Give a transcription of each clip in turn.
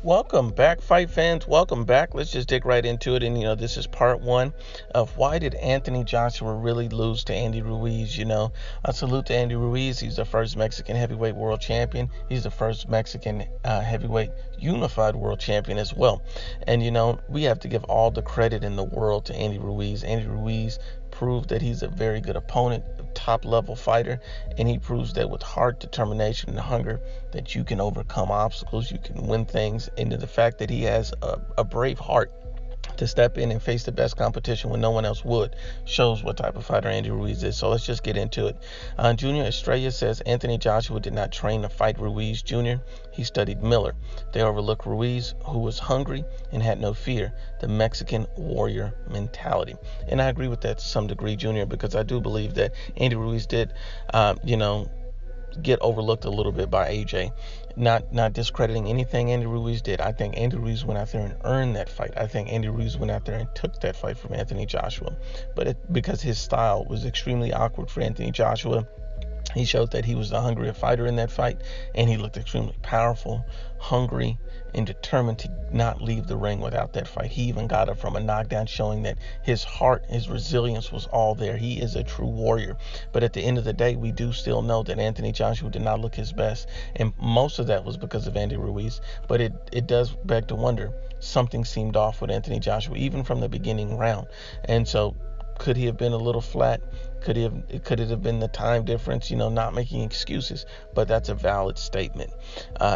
Welcome back, fight fans. Welcome back. Let's just dig right into it. And, this is part one of why did Anthony Joshua really lose to Andy Ruiz? I salute to Andy Ruiz. He's the first Mexican heavyweight world champion. He's the first Mexican heavyweight unified world champion as well. And, we have to give all the credit in the world to Andy Ruiz. Andy Ruiz proved that he's a very good opponent, top level fighter, and he proves that with heart, determination, and hunger that you can overcome obstacles, you can win things, and the fact that he has a brave heart to step in and face the best competition when no one else would shows what type of fighter Andy Ruiz is. So let's just get into it. Junior Estrella says Anthony Joshua did not train to fight Ruiz Jr. He studied Miller. They overlooked Ruiz, who was hungry and had no fear, the Mexican warrior mentality. And I agree with that to some degree, Junior, because I do believe that Andy Ruiz did, get overlooked a little bit by AJ. Not discrediting anything Andy Ruiz did. I think Andy Ruiz went out there and earned that fight. I think Andy Ruiz went out there and took that fight from Anthony Joshua. But because his style was extremely awkward for Anthony Joshua, he showed that he was the hungrier fighter in that fight, and he looked extremely powerful, hungry, and determined to not leave the ring without that fight. He even got up from a knockdown, showing that his heart, his resilience was all there. He is a true warrior. But at the end of the day, we do still know that Anthony Joshua did not look his best, and most of that was because of Andy Ruiz. But it does beg to wonder, something seemed off with Anthony Joshua, even from the beginning round. And so, could he have been a little flat? Could it have been the time difference, not making excuses? But that's a valid statement.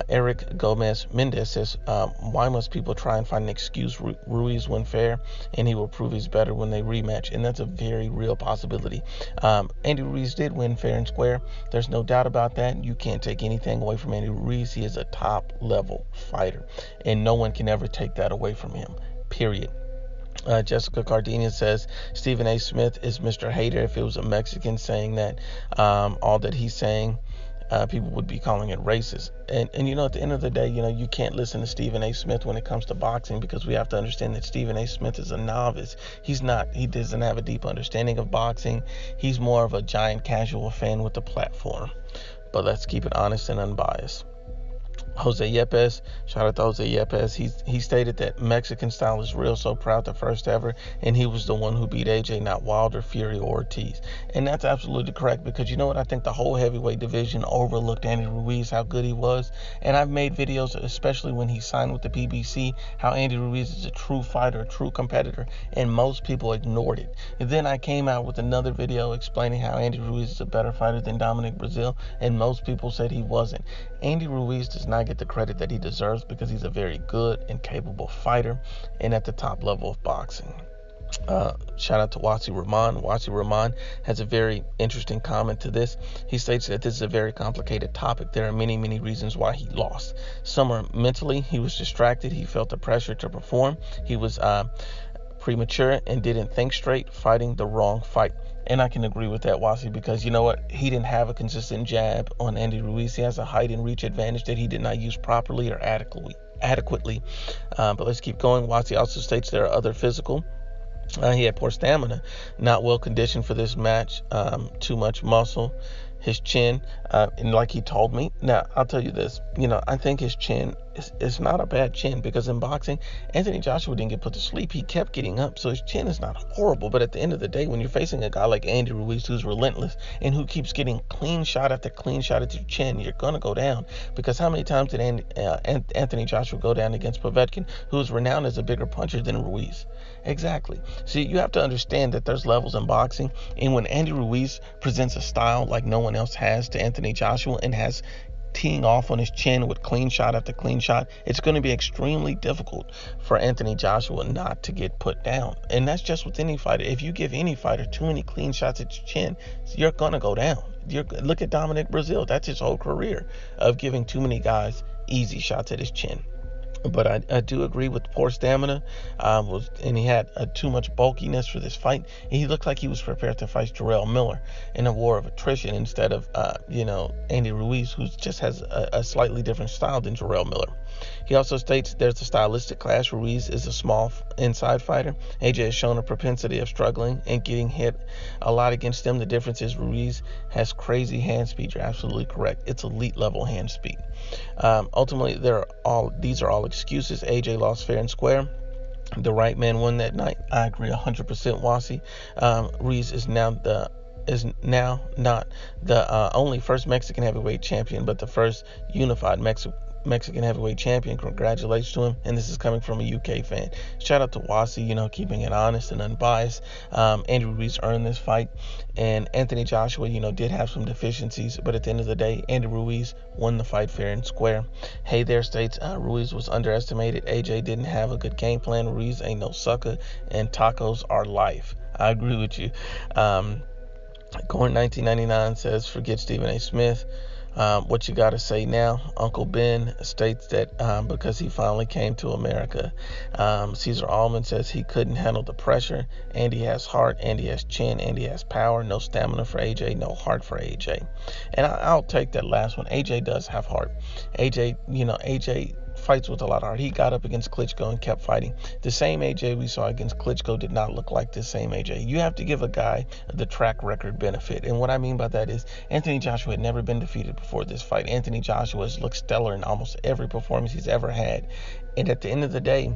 Eric Gomez Mendez says, why must people try and find an excuse? Ruiz won fair, and he will prove he's better when they rematch. And that's a very real possibility. Andy Ruiz did win fair and square. There's no doubt about that. You can't take anything away from Andy Ruiz. He is a top-level fighter, and no one can ever take that away from him, period. Jessica Cardenia says Stephen A. Smith is Mr. Hater. If it was a Mexican saying that, all that he's saying, people would be calling it racist. And at the end of the day, you can't listen to Stephen A. Smith when it comes to boxing, because we have to understand that Stephen A. Smith is a novice. He doesn't have a deep understanding of boxing. He's more of a giant casual fan with the platform. But let's keep it honest and unbiased. Jose Yepes, shout out to Jose Yepes. He stated that Mexican style is real, so proud, the first ever, and he was the one who beat AJ, not Wilder, Fury, or Ortiz. And that's absolutely correct, because you know what? I think the whole heavyweight division overlooked Andy Ruiz, how good he was. And I've made videos, especially when he signed with the PBC, how Andy Ruiz is a true fighter, a true competitor, and most people ignored it. And then I came out with another video explaining how Andy Ruiz is a better fighter than Dominic Brazil, and most people said he wasn't. Andy Ruiz does not get the credit that he deserves, because he's a very good and capable fighter and at the top level of boxing. Shout out to Wasi Rahman. Wasi Rahman has a very interesting comment to this. He states that this is a very complicated topic. There are many, many reasons why he lost. Some are mentally. He was distracted. He felt the pressure to perform. He was premature and didn't think straight, fighting the wrong fight. And I can agree with that, Wasi, because you know what? He didn't have a consistent jab on Andy Ruiz. He has a height and reach advantage that he did not use properly or adequately. But let's keep going. Wasi also states there are other physical. He had poor stamina, not well conditioned for this match, too much muscle. His chin, and like he told me, now I'll tell you this, I think his chin is not a bad chin, because in boxing, Anthony Joshua didn't get put to sleep. He kept getting up, so his chin is not horrible. But at the end of the day, when you're facing a guy like Andy Ruiz, who's relentless and who keeps getting clean shot after clean shot at your chin, you're going to go down. Because how many times did Anthony Joshua go down against Povetkin, who is renowned as a bigger puncher than Ruiz? Exactly. See, you have to understand that there's levels in boxing, and when Andy Ruiz presents a style like no one else has to Anthony Joshua and has teeing off on his chin with clean shot after clean shot, it's going to be extremely difficult for Anthony Joshua not to get put down. And that's just with any fighter. If you give any fighter too many clean shots at your chin, you're going to go down. Look at Dominic Brazil. That's his whole career of giving too many guys easy shots at his chin. But I do agree with poor stamina, and he had too much bulkiness for this fight. And he looked like he was prepared to fight Jarrell Miller in a war of attrition instead of, Andy Ruiz, who just has a slightly different style than Jarrell Miller. He also states there's a stylistic clash. Ruiz is a small inside fighter. AJ has shown a propensity of struggling and getting hit a lot against him. The difference is Ruiz has crazy hand speed. You're absolutely correct. It's elite level hand speed. Ultimately, these are all excuses. AJ lost fair and square. The right man won that night. I agree 100%. Wasi Ruiz is now not the only first Mexican heavyweight champion, but the first unified Mexican heavyweight champion. Congratulations to him. And this is coming from a UK fan. Shout out to Wasi, keeping it honest and unbiased. Andy Ruiz earned this fight, and Anthony Joshua, did have some deficiencies, but at the end of the day, Andy Ruiz won the fight fair and square. Hey there states, Ruiz was underestimated. AJ didn't have a good game plan. Ruiz ain't no sucker, and tacos are life. I agree with you. Corn 1999 says, forget Stephen A. Smith. What you got to say now? Uncle Ben states that because he finally came to America. Caesar Allman says he couldn't handle the pressure. Andy has heart. Andy has chin. Andy has power. No stamina for AJ. No heart for AJ. And I'll take that last one. AJ does have heart. AJ fights with a lot of heart. He got up against Klitschko and kept fighting. The same AJ we saw against Klitschko did not look like the same AJ. You have to give a guy the track record benefit. And what I mean by that is Anthony Joshua had never been defeated before this fight. Anthony Joshua has looked stellar in almost every performance he's ever had. And at the end of the day,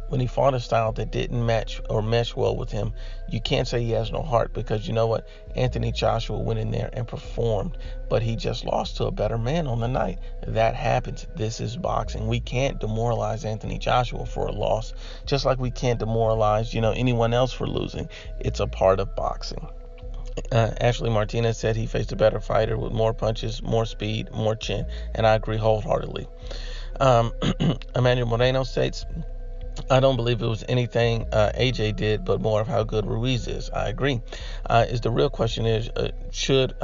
when he fought a style that didn't match or mesh well with him, you can't say he has no heart, because you know what? Anthony Joshua went in there and performed, but he just lost to a better man on the night. That happens. This is boxing. We can't demoralize Anthony Joshua for a loss, just like we can't demoralize, anyone else for losing. It's a part of boxing. Ashley Martinez said he faced a better fighter with more punches, more speed, more chin, and I agree wholeheartedly. Emmanuel Moreno states, I don't believe it was anything AJ did, but more of how good Ruiz is. I agree. The real question is, should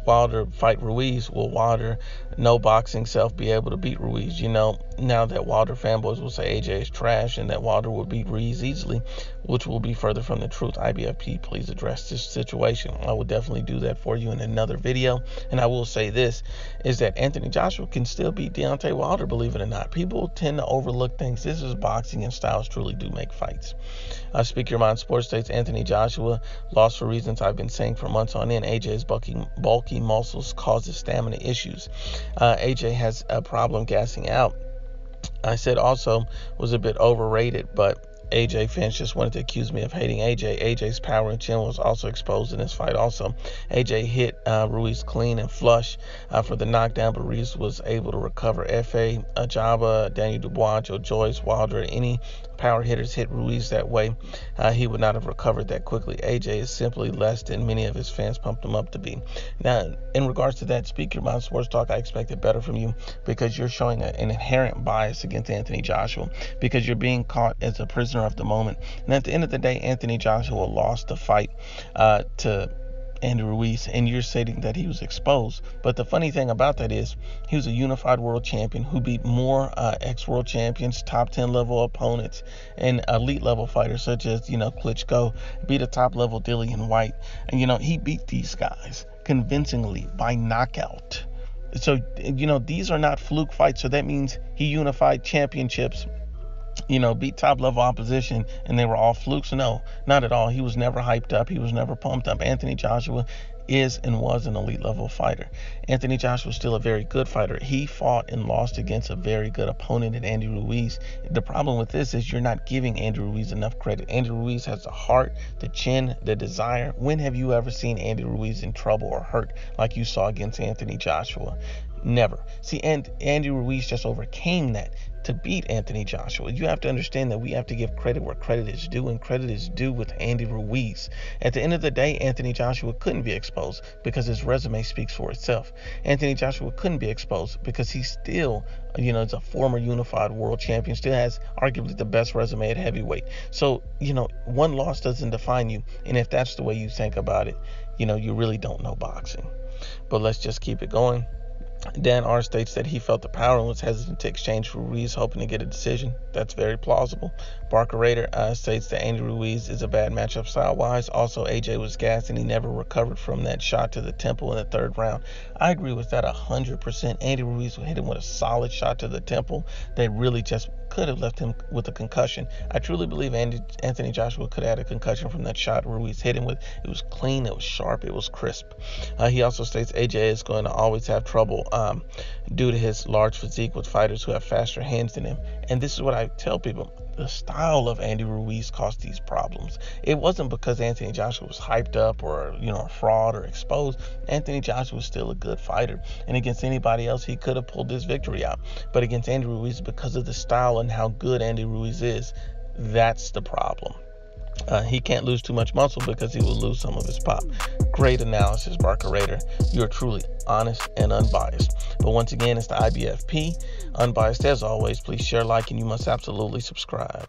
Wilder fight Ruiz? Will Wilder, no boxing self, be able to beat Ruiz? Now that Wilder fanboys will say AJ is trash and that Wilder will beat Ruiz easily, which will be further from the truth. IBFP, please address this situation. I will definitely do that for you in another video. And I will say this, is that Anthony Joshua can still beat Deontay Wilder, believe it or not. People tend to overlook things. This is boxing, and styles truly do make fights. Speak Your Mind Sports states Anthony Joshua lost for reasons I've been saying for months on end. AJ's bulky muscles causes stamina issues. AJ has a problem gassing out. I said also was a bit overrated, but AJ fans just wanted to accuse me of hating AJ. AJ's power and chin was also exposed in this fight also. AJ hit Ruiz clean and flush for the knockdown, but Ruiz was able to recover. F.A., Ajaba, Daniel Dubois, Joe Joyce, Wilder, any power hitters hit Ruiz that way, he would not have recovered that quickly. AJ is simply less than many of his fans pumped him up to be. Now, in regards to that, Speak Your Mind Sports Talk, I expected better from you, because you're showing an inherent bias against Anthony Joshua, because you're being caught as a prisoner of the moment. And at the end of the day, Anthony Joshua lost the fight to Andy Ruiz, and you're stating that he was exposed. But the funny thing about that is he was a unified world champion who beat more ex-world champions, top 10 level opponents, and elite level fighters such as Klitschko, beat a top level Dillian White, and he beat these guys convincingly by knockout. So these are not fluke fights. So that means he unified championships, beat top level opposition, and they were all flukes? No, not at all. He was never hyped up. He was never pumped up. Anthony Joshua is and was an elite level fighter. Anthony Joshua is still a very good fighter. He fought and lost against a very good opponent in Andy Ruiz. The problem with this is you're not giving Andy Ruiz enough credit. Andy Ruiz has the heart, the chin, the desire. When have you ever seen Andy Ruiz in trouble or hurt like you saw against Anthony Joshua? Never. See, and Andy Ruiz just overcame that to beat Anthony Joshua. You have to understand that we have to give credit where credit is due, and credit is due with Andy Ruiz. At the end of the day, Anthony Joshua couldn't be exposed because his resume speaks for itself. Anthony Joshua couldn't be exposed because he's still, is a former unified world champion, still has arguably the best resume at heavyweight. So, one loss doesn't define you. And if that's the way you think about it, you really don't know boxing. But let's just keep it going. Dan R. states that he felt the power and was hesitant to exchange for Ruiz, hoping to get a decision. That's very plausible. Barker Raider states that Andy Ruiz is a bad matchup style-wise. Also, AJ was gassed and he never recovered from that shot to the temple in the third round. I agree with that 100%. Andy Ruiz hit him with a solid shot to the temple that really just could have left him with a concussion. I truly believe Anthony Joshua could have had a concussion from that shot Ruiz hit him with. It was clean, it was sharp, it was crisp. He also states AJ is going to always have trouble due to his large physique with fighters who have faster hands than him. And this is what I tell people. The style of Andy Ruiz caused these problems. It wasn't because Anthony Joshua was hyped up or, a fraud or exposed. Anthony Joshua was still a good fighter. And against anybody else, he could have pulled this victory out. But against Andy Ruiz, because of the style and how good Andy Ruiz is, that's the problem. He can't lose too much muscle because he will lose some of his pop. Great analysis, Barker Raider. You are truly honest and unbiased. But once again, it's the IBFP. Unbiased as always. Please share, like, and you must absolutely subscribe.